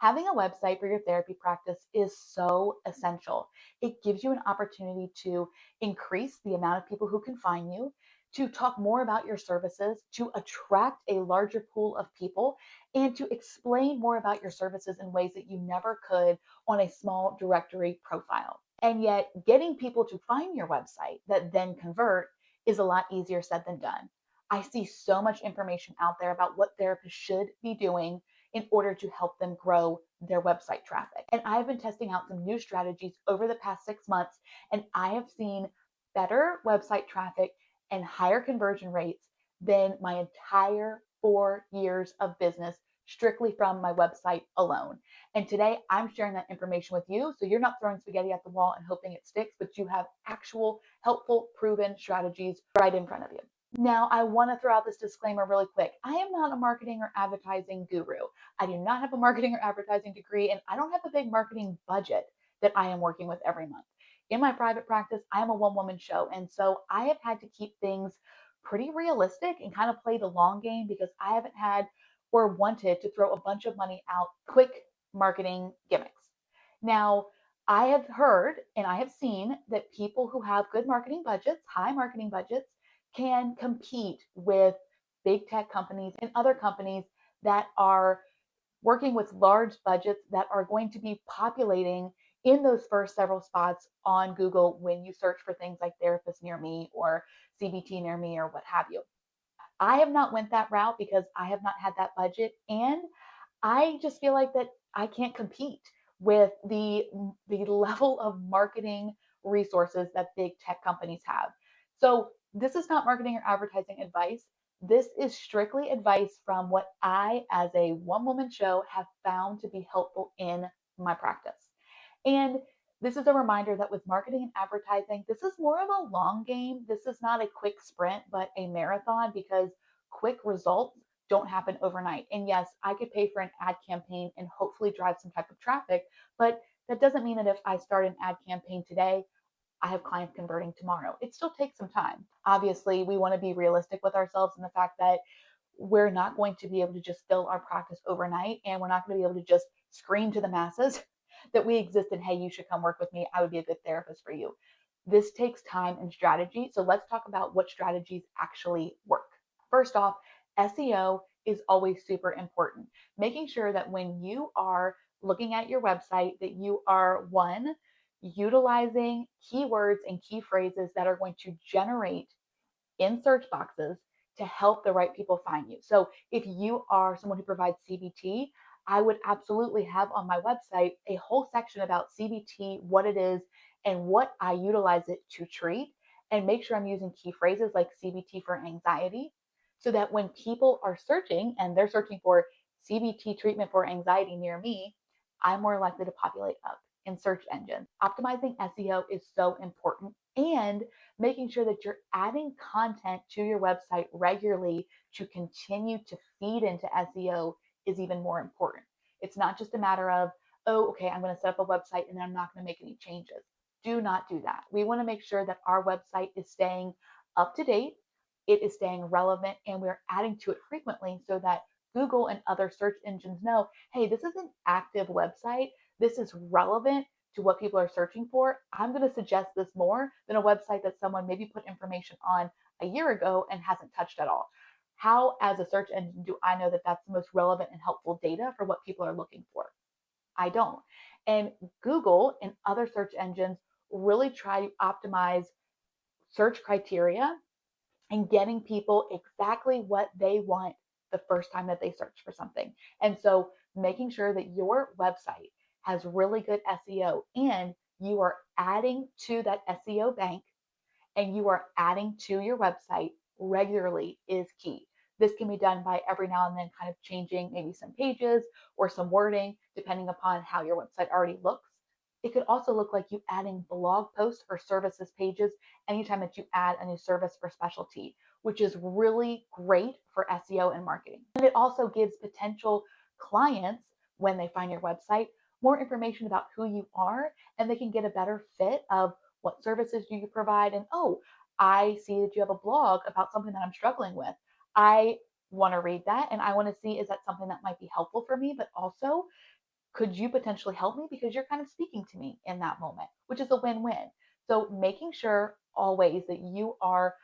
Having a website for your therapy practice is so essential. It gives you an opportunity to increase the amount of people who can find you, to talk more about your services, to attract a larger pool of people, and to explain more about your services in ways that you never could on a small directory profile. And yet, getting people to find your website that then convert is a lot easier said than done. I see so much information out there about what therapists should be doing in order to help them grow their website traffic. And I've been testing out some new strategies over the past 6 months, and I have seen better website traffic and higher conversion rates than my entire 4 years of business strictly from my website alone. And today I'm sharing that information with you so you're not throwing spaghetti at the wall and hoping it sticks, but you have actual helpful, proven strategies right in front of you. Now, I want to throw out this disclaimer really quick. I am not a marketing or advertising guru. I do not have a marketing or advertising degree, and I don't have a big marketing budget that I am working with every month. In my private practice, I am a one woman show. And so I have had to keep things pretty realistic and kind of play the long game because I haven't had or wanted to throw a bunch of money out quick marketing gimmicks. Now, I have heard and I have seen that people who have good marketing budgets, high marketing budgets, can compete with big tech companies and other companies that are working with large budgets that are going to be populating in those first several spots on Google when you search for things like therapist near me or CBT near me or what have you. I have not went that route because I have not had that budget, and I just feel like that I can't compete with the level of marketing resources that big tech companies have. So this is not marketing or advertising advice. This is strictly advice from what I, as a one woman show, have found to be helpful in my practice. And this is a reminder that with marketing and advertising, this is more of a long game. This is not a quick sprint, but a marathon because quick results don't happen overnight. And yes, I could pay for an ad campaign and hopefully drive some type of traffic, but that doesn't mean that if I start an ad campaign today, I have clients converting tomorrow. It still takes some time. Obviously, we want to be realistic with ourselves and the fact that we're not going to be able to just fill our practice overnight, and we're not going to be able to just scream to the masses that we exist and hey, you should come work with me. I would be a good therapist for you. This takes time and strategy. So let's talk about what strategies actually work. First off, SEO is always super important. Making sure that when you are looking at your website that you are one, utilizing keywords and key phrases that are going to generate in search boxes to help the right people find you. So if you are someone who provides CBT, I would absolutely have on my website a whole section about CBT, what it is, and what I utilize it to treat, and make sure I'm using key phrases like CBT for anxiety so that when people are searching and they're searching for CBT treatment for anxiety near me, I'm more likely to populate up in search engines. Optimizing SEO is so important, and making sure that you're adding content to your website regularly to continue to feed into SEO is even more important. It's not just a matter of, oh, okay, I'm going to set up a website and then I'm not going to make any changes. Do not do that. We want to make sure that our website is staying up to date, it is staying relevant, and we're adding to it frequently so that Google and other search engines know, hey, this is an active website. This is relevant to what people are searching for. I'm going to suggest this more than a website that someone maybe put information on a year ago and hasn't touched at all. How, as a search engine, do I know that that's the most relevant and helpful data for what people are looking for? I don't. And Google and other search engines really try to optimize search criteria and getting people exactly what they want the first time that they search for something. And so making sure that your website has really good SEO and you are adding to that SEO bank and you are adding to your website regularly is key. This can be done by every now and then kind of changing maybe some pages or some wording depending upon how your website already looks. It could also look like you adding blog posts or services pages anytime that you add a new service or specialty, which is really great for SEO and marketing. And it also gives potential clients, when they find your website, more information about who you are, and they can get a better fit of what services do you provide, and oh, I see that you have a blog about something that I'm struggling with. I want to read that and I want to see, is that something that might be helpful for me, but also Could you potentially help me? Because you're kind of speaking to me in that moment, which is a win win. So, making sure always that you are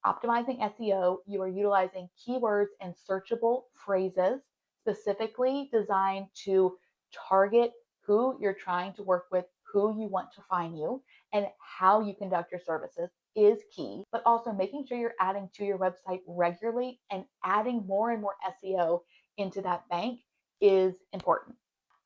optimizing SEO, you are utilizing keywords and searchable phrases specifically designed to target who you're trying to work with, who you want to find you, and how you conduct your services is key, but also making sure you're adding to your website regularly and adding more and more SEO into that bank is important.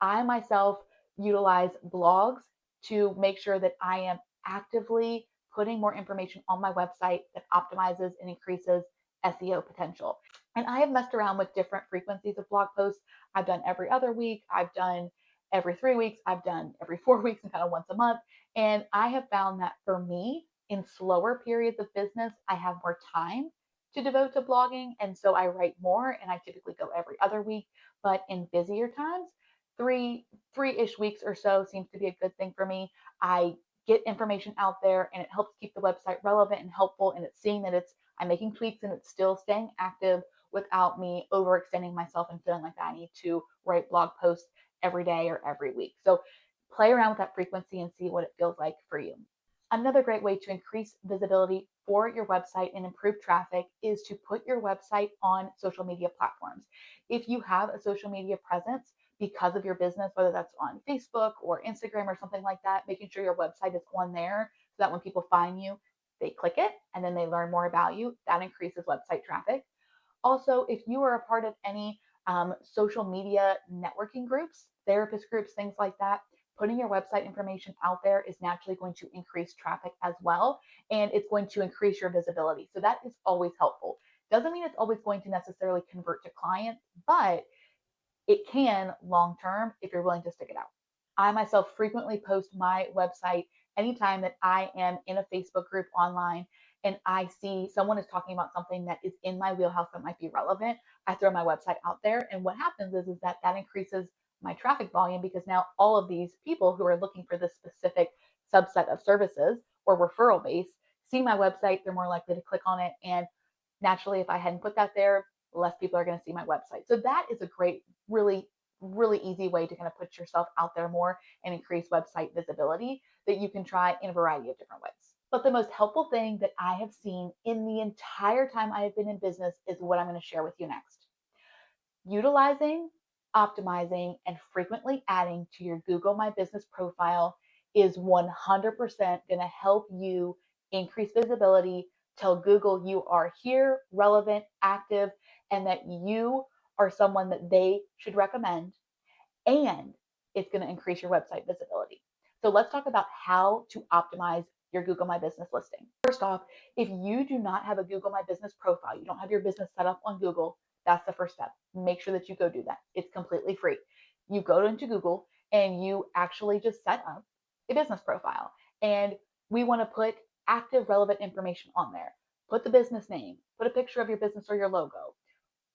I myself utilize blogs to make sure that I am actively putting more information on my website that optimizes and increases SEO potential. And I have messed around with different frequencies of blog posts. I've done every other week, I've done every 3 weeks, I've done every 4 weeks and kind of once a month. And I have found that for me, in slower periods of business, I have more time to devote to blogging. And so I write more and I typically go every other week. But in busier times, three-ish weeks or so seems to be a good thing for me. I get information out there and it helps keep the website relevant and helpful. And it's seeing that I'm making tweaks and it's still staying active without me overextending myself and feeling like I need to write blog posts every day or every week. So play around with that frequency and see what it feels like for you. Another great way to increase visibility for your website and improve traffic is to put your website on social media platforms. If you have a social media presence because of your business, whether that's on Facebook or Instagram or something like that, making sure your website is on there so that when people find you, they click it and then they learn more about you. That increases website traffic. Also, if you are a part of any social media networking groups, therapist groups, things like that, putting your website information out there is naturally going to increase traffic as well. And it's going to increase your visibility. So that is always helpful. Doesn't mean it's always going to necessarily convert to clients, but it can long term if you're willing to stick it out. I myself frequently post my website anytime that I am in a Facebook group online and I see someone is talking about something that is in my wheelhouse that might be relevant. I throw my website out there. And what happens is that increases my traffic volume because now all of these people who are looking for this specific subset of services or referral base see my website. They're more likely to click on it. And naturally, if I hadn't put that there, less people are going to see my website. So that is a great, really easy way to kind of put yourself out there more and increase website visibility that you can try in a variety of different ways. But the most helpful thing that I have seen in the entire time I have been in business is what I'm going to share with you next. Utilizing, optimizing, and frequently adding to your Google My Business profile is 100% going to help you increase visibility, tell Google you are here, relevant, active, and that you are someone that they should recommend. And it's going to increase your website visibility. So let's talk about how to optimize your Google My Business listing. First off, if you do not have a Google My Business profile, you don't have your business set up on Google, that's the first step. Make sure that you go do that. It's completely free. You go into Google and you actually just set up a business profile. And we want to put active, relevant information on there. Put the business name, put a picture of your business or your logo,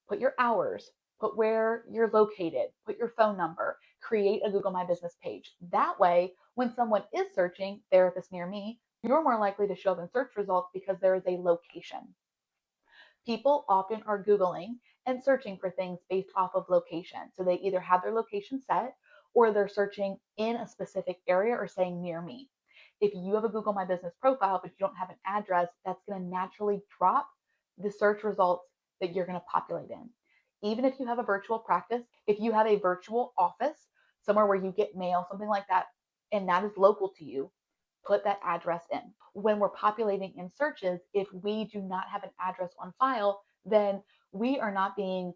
put your hours, put where you're located, put your phone number, create a Google My Business page. That way, when someone is searching therapist near me, you're more likely to show up in search results because there is a location. People often are Googling and searching for things based off of location. So they either have their location set or they're searching in a specific area or saying near me. If you have a Google My Business profile, but you don't have an address, that's going to naturally drop the search results that you're going to populate in. Even if you have a virtual practice, if you have a virtual office, somewhere where you get mail, something like that, and that is local to you, put that address in. When we're populating in searches, if we do not have an address on file, then we are not being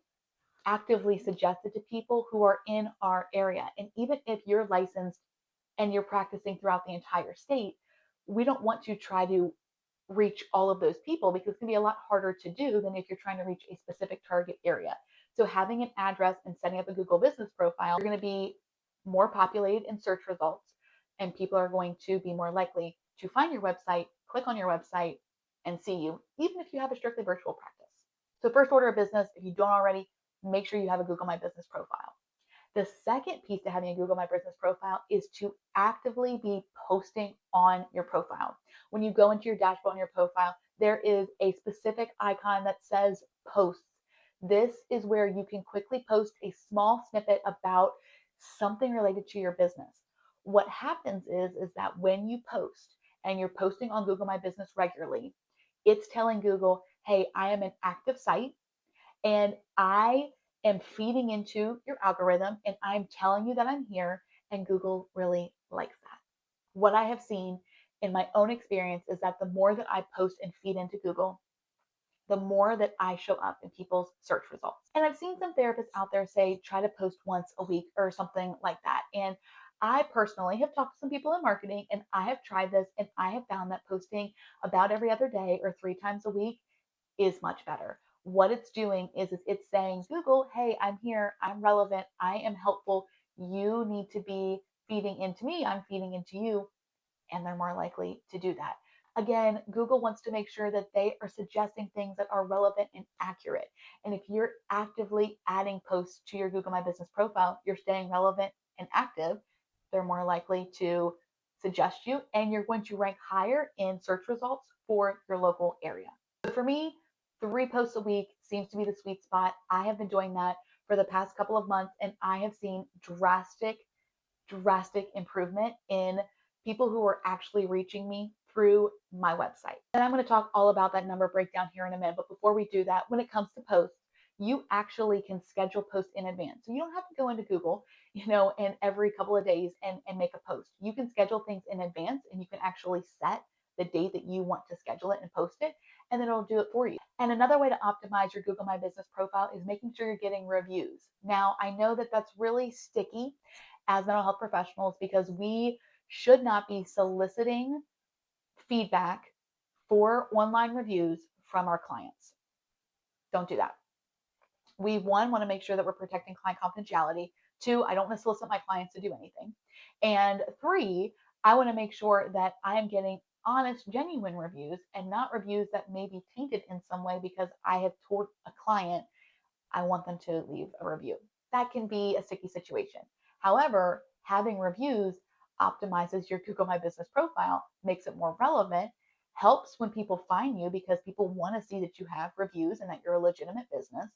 actively suggested to people who are in our area. And even if you're licensed and you're practicing throughout the entire state, we don't want to try to reach all of those people because it's going to be a lot harder to do than if you're trying to reach a specific target area. So having an address and setting up a Google business profile, you're going to be more populated in search results and people are going to be more likely to find your website, click on your website and see you, even if you have a strictly virtual practice. So first order of business, if you don't already, make sure you have a Google My Business profile. The second piece to having a Google My Business profile is to actively be posting on your profile. When you go into your dashboard on your profile, there is a specific icon that says posts. This is where you can quickly post a small snippet about something related to your business. What happens is that when you post and you're posting on Google My Business regularly, it's telling Google, hey, I am an active site and I am feeding into your algorithm and I'm telling you that I'm here, and Google really likes that. What I have seen in my own experience is that the more that I post and feed into Google, the more that I show up in people's search results. And I've seen some therapists out there say try to post once a week or something like that. And I personally have talked to some people in marketing and I have tried this and I have found that posting about every other day or 3 times a week is much better. What it's doing is it's saying, Google, hey, I'm here, I'm relevant, I am helpful. You need to be feeding into me, I'm feeding into you, and they're more likely to do that. Again, Google wants to make sure that they are suggesting things that are relevant and accurate. And if you're actively adding posts to your Google My Business profile, you're staying relevant and active, they're more likely to suggest you and you're going to rank higher in search results for your local area. So for me, 3 posts a week seems to be the sweet spot. I have been doing that for the past couple of months and I have seen drastic improvement in people who are actually reaching me through my website. And I'm going to talk all about that number breakdown here in a minute. But before we do that, when it comes to posts, you actually can schedule posts in advance. So you don't have to go into Google, and every couple of days and make a post. You can schedule things in advance and you can actually set the date that you want to schedule it and post it, and then it'll do it for you. And another way to optimize your Google My Business profile is making sure you're getting reviews. Now, I know that that's really sticky as mental health professionals because we should not be soliciting feedback for online reviews from our clients. Don't do that. We, one, want to make sure that we're protecting client confidentiality. Two, I don't want to solicit my clients to do anything. And three, I want to make sure that I am getting honest, genuine reviews and not reviews that may be tainted in some way because I have told a client I want them to leave a review. That can be a sticky situation. However, having reviews optimizes your Google My Business profile, makes it more relevant, helps when people find you because people want to see that you have reviews and that you're a legitimate business.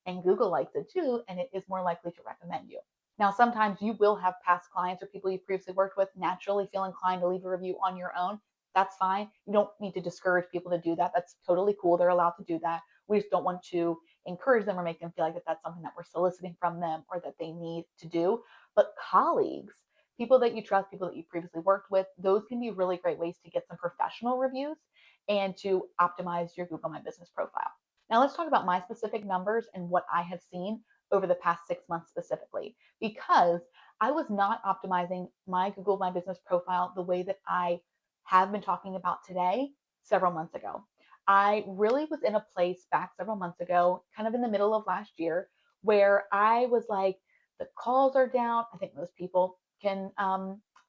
And Google likes it too, and it is more likely to recommend you. Now, sometimes you will have past clients or people you've previously worked with naturally feel inclined to leave a review on your own. That's fine. You don't need to discourage people to do that. That's totally cool. They're allowed to do that. We just don't want to encourage them or make them feel like that that's something that we're soliciting from them or that they need to do. But colleagues, people that you trust, people that you previously worked with, those can be really great ways to get some professional reviews and to optimize your Google My Business profile. Now let's talk about my specific numbers and what I have seen over the past 6 months specifically, because I was not optimizing my Google My Business profile the way that I have been talking about today several months ago. I really was in a place back several months ago, kind of in the middle of last year, where I was like, the calls are down. I think most people can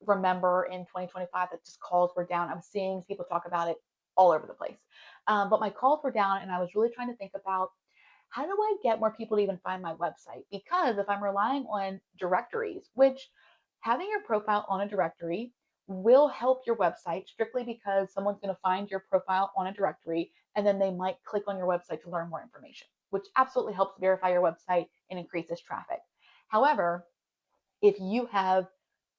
remember in 2025 that just calls were down. I was seeing people talk about it all over the place. But my calls were down, and I was really trying to think about how do I get more people to even find my website? Because if I'm relying on directories, which having your profile on a directory will help your website strictly because someone's going to find your profile on a directory and then they might click on your website to learn more information, which absolutely helps verify your website and increases traffic. However, if you have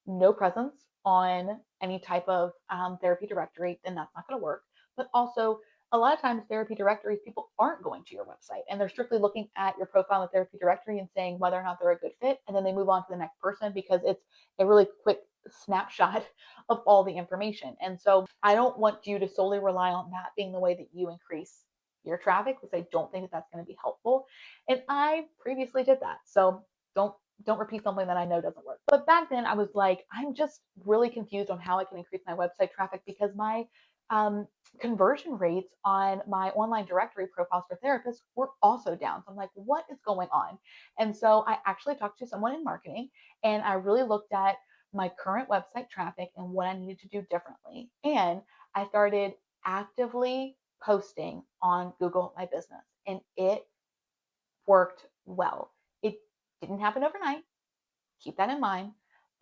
no presence on any type of therapy directory, then that's not going to work. But also, a lot of times, therapy directories, people aren't going to your website and they're strictly looking at your profile in the therapy directory and saying whether or not they're a good fit. And then they move on to the next person because it's a really quick snapshot of all the information. And so I don't want you to solely rely on that being the way that you increase your traffic because I don't think that that's going to be helpful. And I previously did that. So don't don't repeat something that I know doesn't work. But back then I was like, I'm just really confused on how I can increase my website traffic because my um, conversion rates on my online directory profiles for therapists were also down. So I'm like, what is going on? And so I actually talked to someone in marketing and I really looked at my current website traffic and what I needed to do differently. And I started actively posting on Google My Business and it worked well. It didn't happen overnight. Keep that in mind.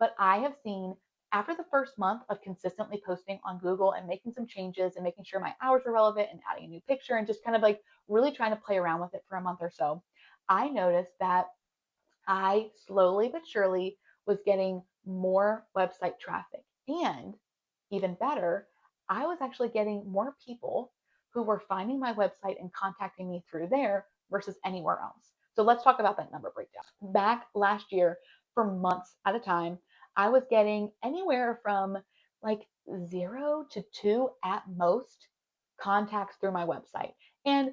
But I have seen after the first month of consistently posting on Google and making some changes and making sure my hours are relevant and adding a new picture and just kind of like really trying to play around with it for a month or so, I noticed that I slowly but surely was getting more website traffic. And even better, I was actually getting more people who were finding my website and contacting me through there versus anywhere else. So let's talk about that number breakdown. Back last year, for months at a time, I was getting anywhere from like 0 to 2 at most contacts through my website. And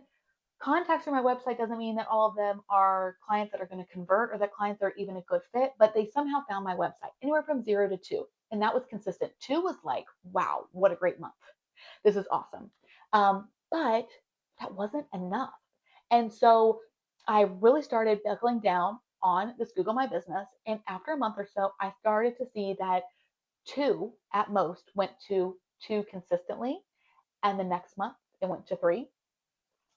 contacts through my website doesn't mean that all of them are clients that are going to convert or that clients are even a good fit, but they somehow found my website anywhere from 0 to 2. And that was consistent. 2 was like, wow, what a great month. This is awesome. But that wasn't enough. And so I really started buckling down on this Google My Business. And after a month or so, I started to see that 2 at most went to 2 consistently. And the next month, it went to 3.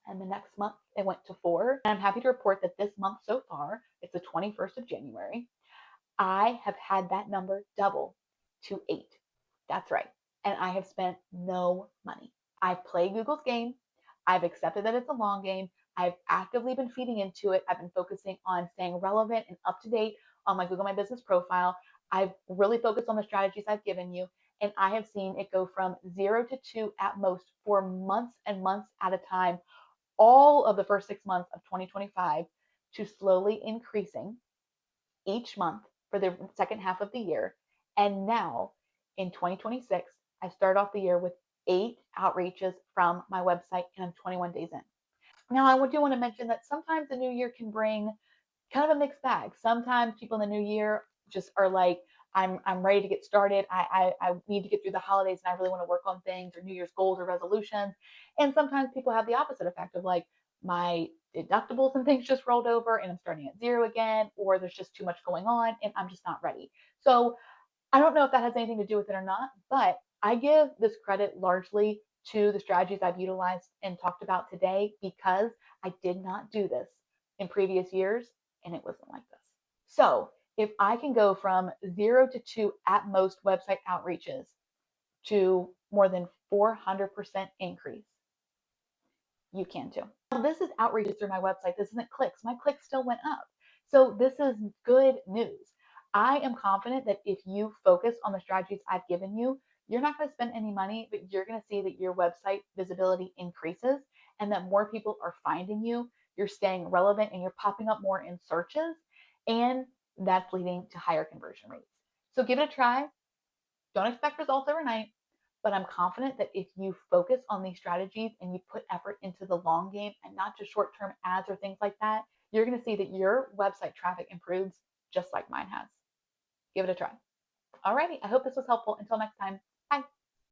And the next month, it went to 4. And I'm happy to report that this month so far, it's the 21st of January, I have had that number double to 8. That's right. And I have spent no money. I've played Google's game. I've accepted that it's a long game. I've actively been feeding into it. I've been focusing on staying relevant and up to date on my Google My Business profile. I've really focused on the strategies I've given you. And I have seen it go from 0 to 2 at most for months and months at a time, all of the first 6 months of 2025, to slowly increasing each month for the second half of the year. And now in 2026, I start off the year with 8 outreaches from my website, and I'm 21 days in. Now, I do want to mention that sometimes the new year can bring kind of a mixed bag. Sometimes people in the new year just are like, I'm ready to get started. I need to get through the holidays and I really want to work on things or New Year's goals or resolutions. And sometimes people have the opposite effect of like, my deductibles and things just rolled over and I'm starting at 0 again, or there's just too much going on and I'm just not ready. So I don't know if that has anything to do with it or not, but I give this credit largely to the strategies I've utilized and talked about today, because I did not do this in previous years and it wasn't like this. So if I can go from 0 to 2 at most website outreaches to more than 400% increase, you can too. Now, this is outreaches through my website. This isn't clicks. My clicks still went up. So this is good news. I am confident that if you focus on the strategies I've given you, you're not going to spend any money, but you're going to see that your website visibility increases and that more people are finding you. You're staying relevant and you're popping up more in searches, and that's leading to higher conversion rates. So give it a try. Don't expect results overnight, but I'm confident that if you focus on these strategies and you put effort into the long game and not just short term ads or things like that, you're going to see that your website traffic improves just like mine has. Give it a try. Alrighty, I hope this was helpful. Until next time.